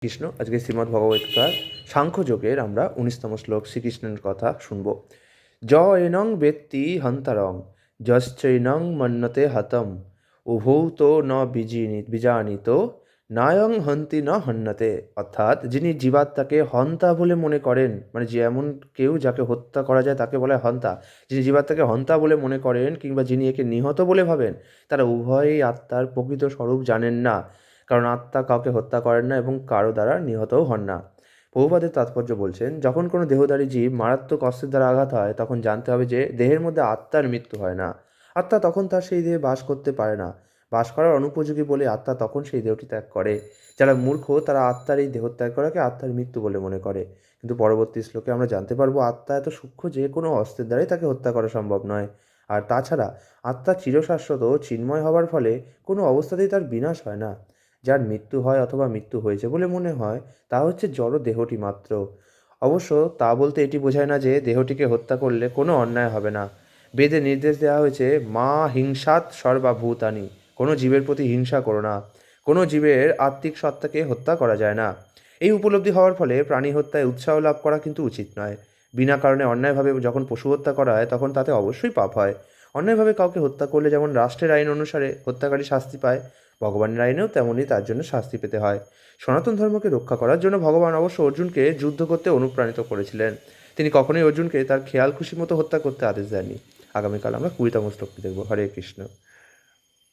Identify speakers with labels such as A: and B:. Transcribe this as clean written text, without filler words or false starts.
A: কৃষ্ণ আজকে শ্রীমদ্ ভগবদ্গীতার সাংখ্যযোগের আমরা 19তম শ্লোক শ্রীকৃষ্ণের কথা শুনব। য এনং বেত্তি হন্তরং যশ্চৈনং মন্যতে হতম উভৌ তো ন বিজানিত নায়ং হন্তি ন হন্যতে। অর্থাৎ যিনি জীবাত্মাকে হন্তা বলে মনে করেন, মানে যে এমন কেউ যাকে হত্যা করা যায় তাকে বলা হয় হন্তা। যিনি জীবাত্মাকে হন্তা বলে মনে করেন কিংবা যিনি একে নিহত বলে ভাবেন, তারা উভয়ই আত্মার প্রকৃত স্বরূপ জানেন না। কারণ আত্মা কাউকে হত্যা করেন না এবং কারো দ্বারা নিহতও হন না। প্রভুপাদের তাৎপর্য বলছেন, যখন কোনো দেহধারী জীব মারাত্মক অস্ত্রের দ্বারা আঘাত হয় তখন জানতে হবে যে দেহের মধ্যে আত্মার মৃত্যু হয় না। আত্মা তখন তার সেই দেহে বাস করতে পারে না। বাস করার অনুপযোগী বলে আত্মা তখন সেই দেহটি ত্যাগ করে। যারা মূর্খ তারা আত্মার এই দেহত্যাগ করাকে আত্মার মৃত্যু বলে মনে করে। কিন্তু পরবর্তী শ্লোকে আমরা জানতে পারবো আত্মা এত সূক্ষ্ম যে কোনো অস্ত্রের দ্বারাই তাকে হত্যা করা সম্ভব নয়। আর তাছাড়া আত্মা চিরশাশ্বত চিন্ময় হওয়ার ফলে কোনো অবস্থাতেই তার বিনাশ হয় না। যার মৃত্যু হয় অথবা মৃত্যু হয়েছে বলে মনে হয় তা হচ্ছে জড় দেহটি মাত্র। অবশ্য তা বলতে এটি বোঝায় না যে দেহটিকে হত্যা করলে কোনো অন্যায় হবে না। বেদে নির্দেশ দেওয়া হয়েছে, মা হিংসাৎ সর্বাভূতানি, কোনো জীবের প্রতি হিংসা করো না। কোনো জীবের আত্মিক সত্তাকে হত্যা করা যায় না। এই উপলব্ধি হওয়ার ফলে প্রাণী হত্যায় উৎসাহ লাভ করা কিন্তু উচিত নয়। বিনা কারণে অন্যায়ভাবে যখন পশু হত্যা করা হয় তখন তাতে অবশ্যই পাপ হয়। অন্যায়ভাবে কাউকে হত্যা করলে যেমন রাষ্ট্রের আইন অনুসারে হত্যাকারী শাস্তি পায়, ভগবানের আইনেও তেমনই তার জন্য শাস্তি পেতে হয়। সনাতন ধর্মকে রক্ষা করার জন্য ভগবান অবশ্য অর্জুনকে যুদ্ধ করতে অনুপ্রাণিত করেছিলেন। তিনি কখনোই অর্জুনকে তার খেয়াল খুশি মতো হত্যা করতে আদেশ দেননি। আগামীকাল আমরা 20তম শ্লোকটি দেখব। হরে কৃষ্ণ।